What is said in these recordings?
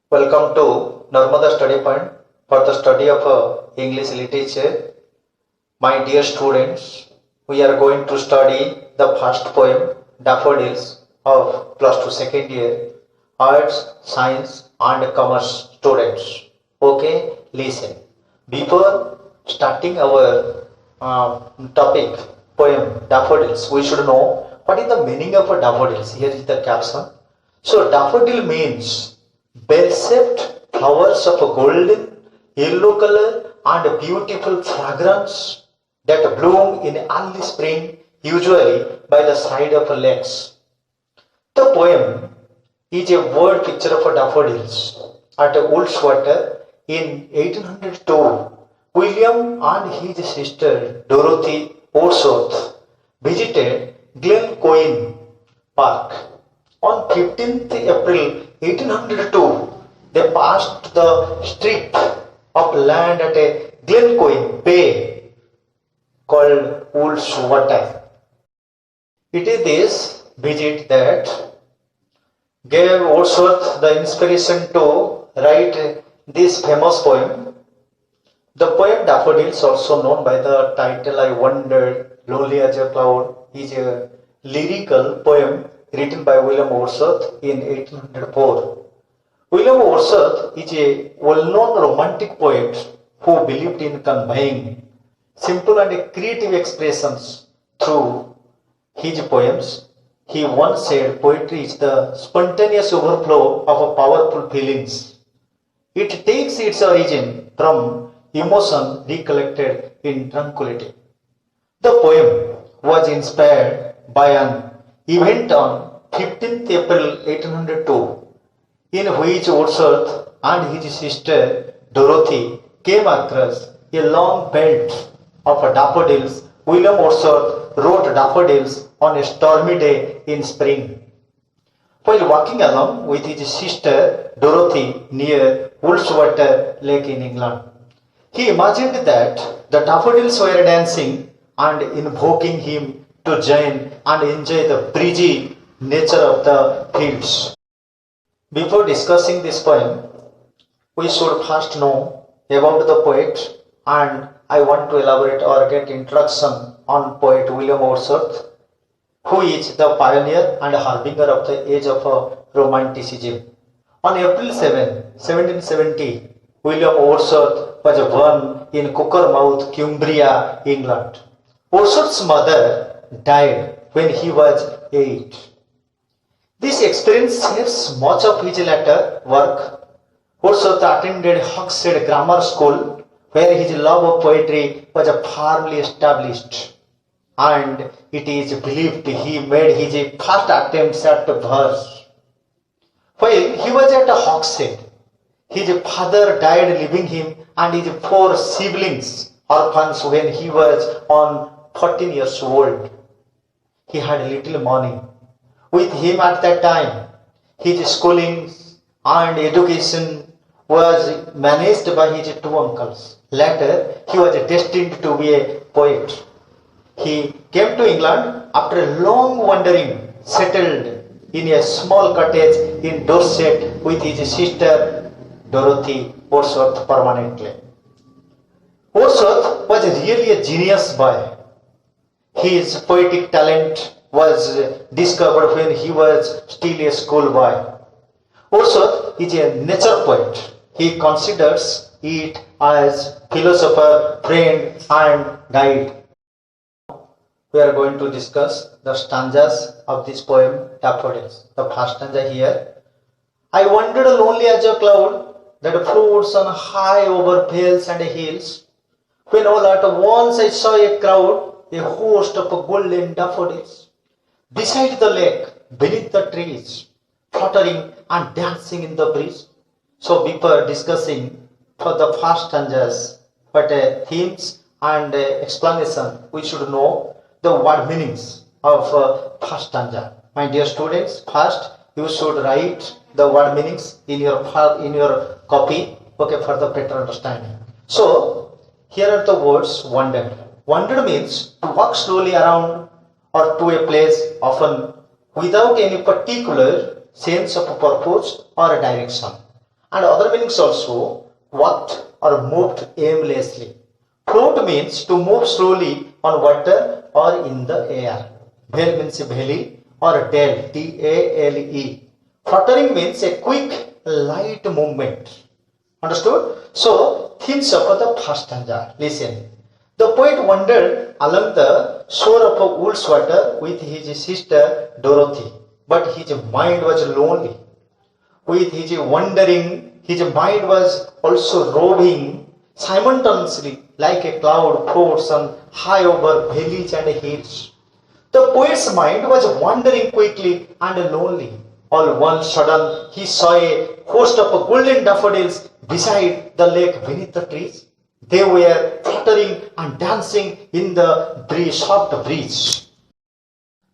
Welcome to Narmada Study Point for the study of English literature. My dear students, we are going to study the first poem Daffodils of plus 2 second year Arts, Science and Commerce students. Okay, listen. Before starting our topic poem Daffodils, we should know what is the meaning of a daffodils. Here is the caption. So daffodil means bell-shaped flowers of a golden, yellow color and beautiful fragrance that bloom in early spring, usually by the side of lakes. The poem is a word picture of daffodils. At Ullswater in 1802, William and his sister Dorothy Wordsworth visited Glencoe Park. On 15th April 1802, they passed the strip of land at a Glencoe Bay called Ullswater. It is this visit that gave Wordsworth the inspiration to write this famous poem. The poem Daffodils, also known by the title I Wandered Lonely as a Cloud, is a lyrical poem written by William Wordsworth in 1804. William Wordsworth is a well-known romantic poet who believed in conveying simple and creative expressions through his poems. He once said poetry is the spontaneous overflow of powerful feelings. It takes its origin from emotion recollected in tranquility. The poem was inspired by an event on 15th April 1802 in which Wordsworth and his sister Dorothy came across a long belt of daffodils. William Wordsworth wrote daffodils on a stormy day in spring. While walking along with his sister Dorothy near Ullswater Lake in England, he imagined that the daffodils were dancing and invoking him to join and enjoy the breezy nature of the fields. Before discussing this poem, we should first know about the poet, and I want to elaborate or get introduction on poet William Wordsworth, who is the pioneer and harbinger of the age of Romanticism. On April 7, 1770, William Wordsworth was born in Cockermouth, Cumbria, England. Wordsworth's mother died when he was 8. This experience shapes much of his later work. Wordsworth attended Hogshead Grammar School, where his love of poetry was firmly established, and it is believed he made his first attempts at verse. While he was at Hogshead, his father died, leaving him and his 4 siblings orphans when he was on 14 years old. He had little money with him at that time. His schooling and education was managed by his 2 uncles. Later, he was destined to be a poet. He came to England after a long wandering, settled in a small cottage in Dorset with his sister Dorothy Wordsworth permanently. Wordsworth was really a genius boy. His poetic talent was discovered when he was still a schoolboy. Wordsworth is a nature poet. He considers it as philosopher, friend and guide. We are going to discuss the stanzas of this poem Daffodils. The first stanza here. I wandered lonely as a cloud that floats on high over vales and hills, when all at once I saw a crowd, a host of golden daffodils, beside the lake, beneath the trees, fluttering and dancing in the breeze. So before discussing for the first stanzas, but themes and explanation, we should know the word meanings of first stanza. My dear students, first you should write the word meanings in your copy, okay, for the better understanding. So here are the words wandered. Wandered means to walk slowly around or to a place, often without any particular sense of purpose or direction. And other meanings also, walked or moved aimlessly. Float means to move slowly on water or in the air. Veil means belly or dale, D-A-L-E. Fluttering means a quick, light movement. Understood? So, themes of the first stanza. Listen. The poet wandered along the shore of Woolswater with his sister Dorothy, but his mind was lonely. With his wandering, his mind was also roving simultaneously like a cloud floats on high over valleys and hills. The poet's mind was wandering quickly and lonely. All one sudden, he saw a host of golden daffodils beside the lake beneath the trees. They were fluttering and dancing in the breeze, soft breeze.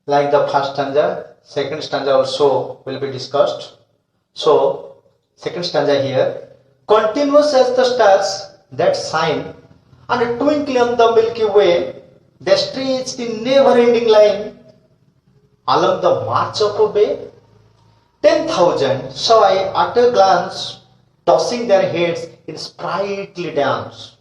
Like the first stanza, second stanza also will be discussed. So, second stanza here. Continuous as the stars that shine and twinkle on the Milky Way, they stretched in never-ending line along the march of a bay. 10,000 saw I at a glance, tossing their heads in sprightly dance.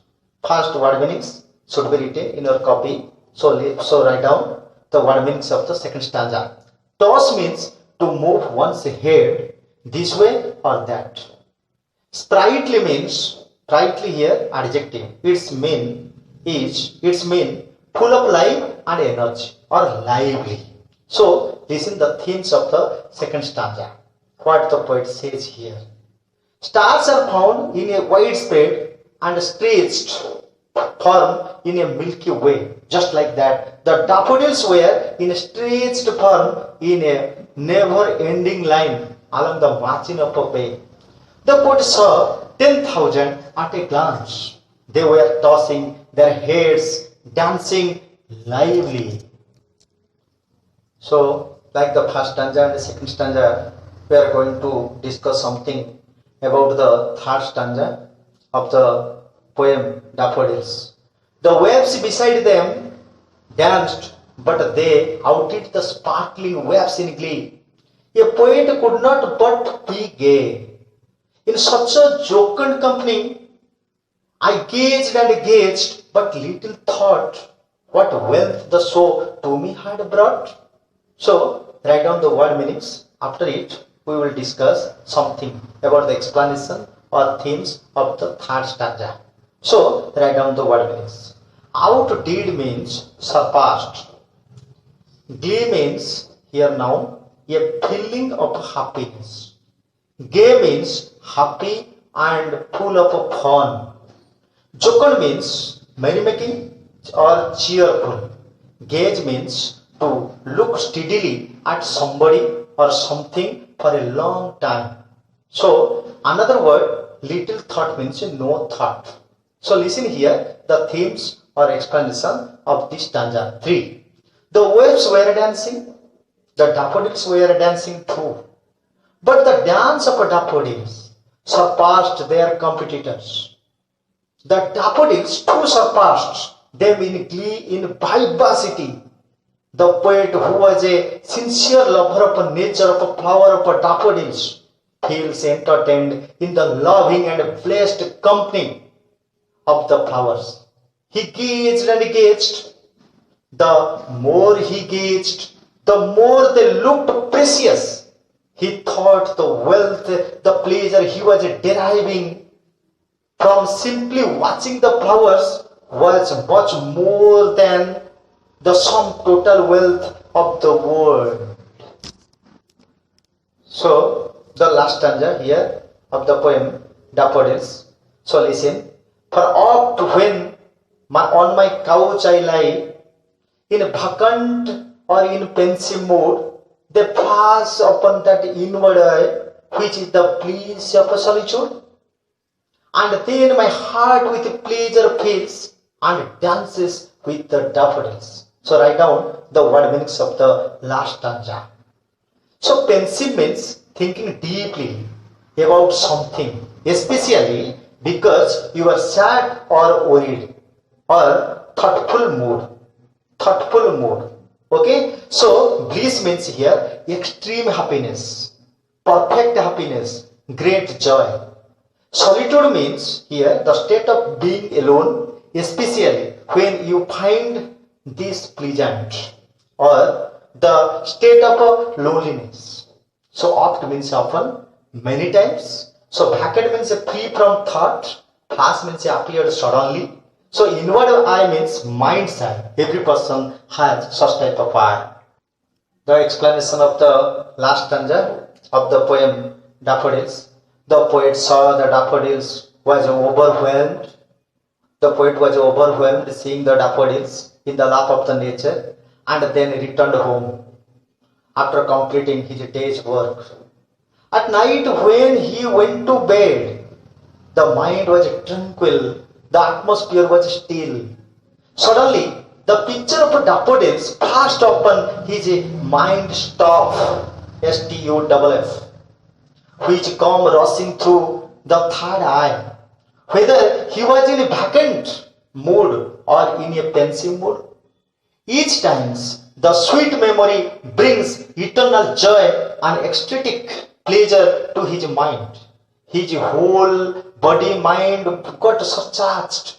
First word meanings should be written in your copy. So write down the word meanings of the second stanza. Toss means to move one's head this way or that. Sprightly means, sprightly here adjective. Its mean full of life and energy or lively. So listen the themes of the second stanza. What the poet says here. Stars are found in a widespread and stretched form in a Milky Way. Just like that, the daffodils were in a stretched form in a never-ending line along the margin of a bay. The poet saw 10,000 at a glance. They were tossing their heads, dancing lively. So, like the first stanza and the second stanza, we are going to discuss something about the third stanza of the poem Daffodils. The waves beside them danced, but they outdid the sparkling waves in glee. A poet could not but be gay. In such a jocund company, I gazed and gazed, but little thought what wealth the show to me had brought. So, write down the word meanings. After it, we will discuss something about the explanation or themes of the third stanza. So, write down the word meanings. Outdid means surpassed. Glee means, here noun, a feeling of happiness. Gay means happy and full of fun. Jocund means merrymaking or cheerful. Gaze means to look steadily at somebody or something for a long time. So, another word, little thought means no thought. So, listen here, the themes or explanation of this stanza 3. The waves were dancing, the daffodils were dancing too. But the dance of daffodils surpassed their competitors. The daffodils too surpassed them in glee, in vivacity. The poet, who was a sincere lover of nature, of a flower, of daffodils, feels entertained in the loving and blessed company of the flowers. He gazed and gazed. The more he gazed, the more they looked precious. He thought the wealth, the pleasure he was deriving from simply watching the flowers was much more than the sum total wealth of the world. So, the last stanza here of the poem Daffodils. So listen. For oft when on my couch I lie, in vacant or in pensive mood, they pass upon that inward eye, which is the bliss of solitude. And then my heart with pleasure fills and dances with the daffodils. So write down the word meanings of the last stanza. So pensive means thinking deeply about something, especially because you are sad or worried or thoughtful mood. Okay, so bliss means here extreme happiness, perfect happiness, great joy. Solitude means here the state of being alone, especially when you find this pleasant, or the state of loneliness. So oft means often, many times. So vacant means free from thought. Flash means appeared suddenly. So inward eye means mind's eye. Every person has such type of eye. The explanation of the last stanza of the poem Daffodils. The poet saw the daffodils, was overwhelmed. The poet was overwhelmed seeing the daffodils in the lap of the nature, and then returned home after completing his day's work. At night when he went to bed, the mind was tranquil, the atmosphere was still. Suddenly, the picture of daffodils flashed upon his mind stuff, STUFF, which come rushing through the third eye. Whether he was in a vacant mood or in a pensive mood, each time the sweet memory brings eternal joy and ecstatic pleasure to his mind. His whole body mind got surcharged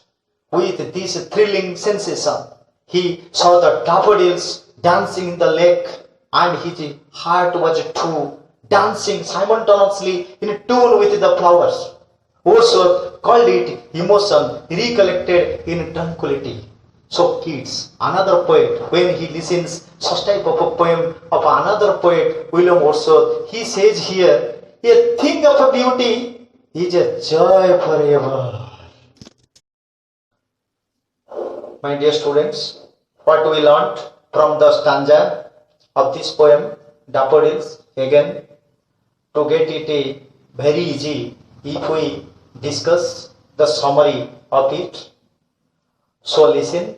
with this thrilling sensation. He saw the daffodils dancing in the lake, and his heart was too, dancing simultaneously in tune with the flowers. Wordsworth called it emotion recollected in tranquility. So kids, another poet, when he listens such type of a poem of another poet, William Wordsworth, he says here, a thing of a beauty is a joy forever. My dear students, what we learnt from the stanza of this poem, Daffodils, again, to get it very easy if we discuss the summary of it. So listen.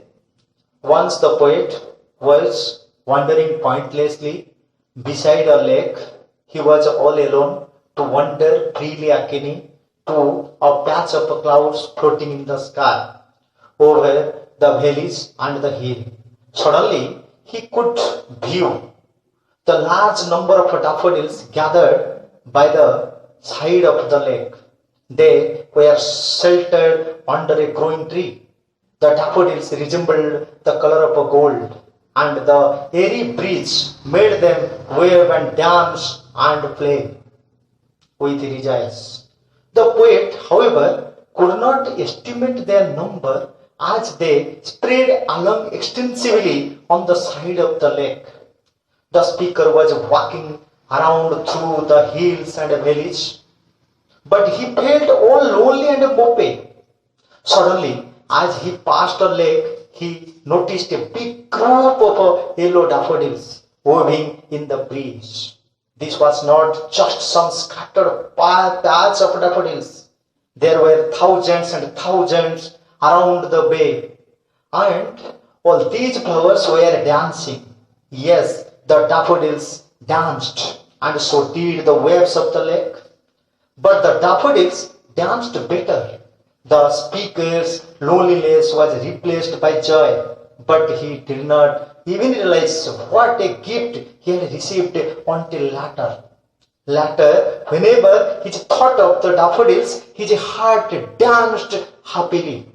Once the poet was wandering pointlessly beside a lake. He was all alone to wander freely akin to a patch of clouds floating in the sky over the valleys and the hill. Suddenly he could view the large number of daffodils gathered by the side of the lake. They were sheltered under a growing tree. The daffodils resembled the color of gold, and the airy breeze made them wave and dance and play with rejoice. The poet, however, could not estimate their number as they spread along extensively on the side of the lake. The speaker was walking around through the hills and valleys, but he felt all lonely and mopey. Suddenly, as he passed a lake, he noticed a big group of yellow daffodils waving in the breeze. This was not just some scattered patch of daffodils. There were thousands and thousands around the bay, and all these flowers were dancing. Yes, the daffodils danced, and so did the waves of the lake. But the daffodils danced better. The speaker's loneliness was replaced by joy, but he did not even realize what a gift he had received until later. Later, whenever he thought of the daffodils, his heart danced happily.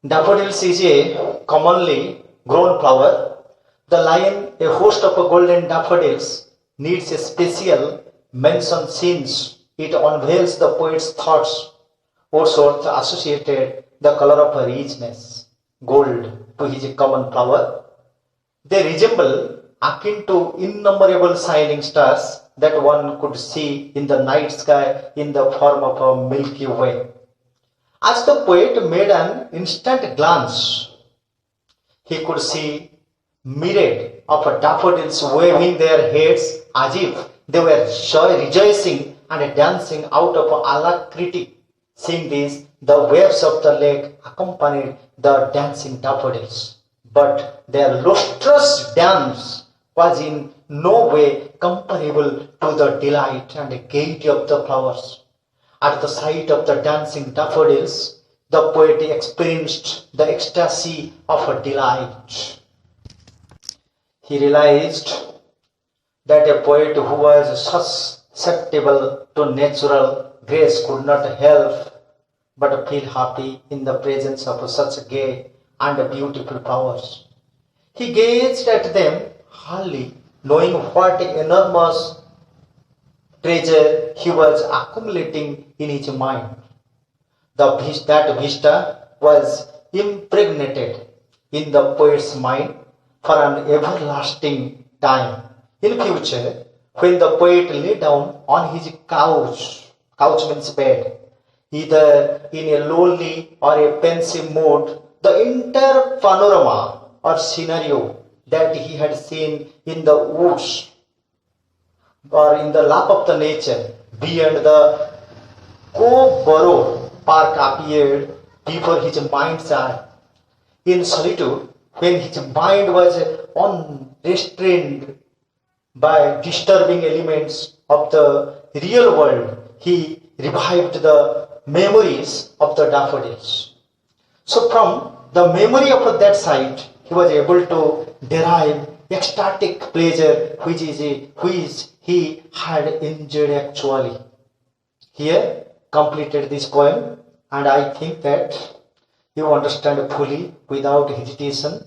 Daffodils is a commonly grown flower. The line, a host of golden daffodils, needs a special mention since it unveils the poet's thoughts. Wordsworth associated the color of richness, gold, to his common flower. They resemble akin to innumerable shining stars that one could see in the night sky in the form of a Milky Way. As the poet made an instant glance, he could see myriad of daffodils waving their heads as if they were rejoicing and dancing out of alacrity. Seeing this, the waves of the lake accompanied the dancing daffodils, but their lustrous dance was in no way comparable to the delight and gaiety of the flowers. At the sight of the dancing daffodils, the poet experienced the ecstasy of delight. He realized that a poet who was susceptible to natural Grace could not help but feel happy in the presence of such gay and beautiful flowers. He gazed at them, hardly knowing what enormous treasure he was accumulating in his mind. That vista was impregnated in the poet's mind for an everlasting time. In future, when the poet lay down on his couch means bed, either in a lonely or a pensive mood, the entire panorama or scenario that he had seen in the woods or in the lap of the nature beyond the Coborough Park appeared before his mind's eye. In solitude, when his mind was unrestrained by disturbing elements of the real world, he revived the memories of the daffodils. So from the memory of that sight, he was able to derive ecstatic pleasure which he had enjoyed actually. Here completed this poem, and I think that you understand fully without hesitation.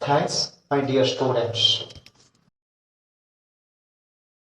Thanks, my dear students.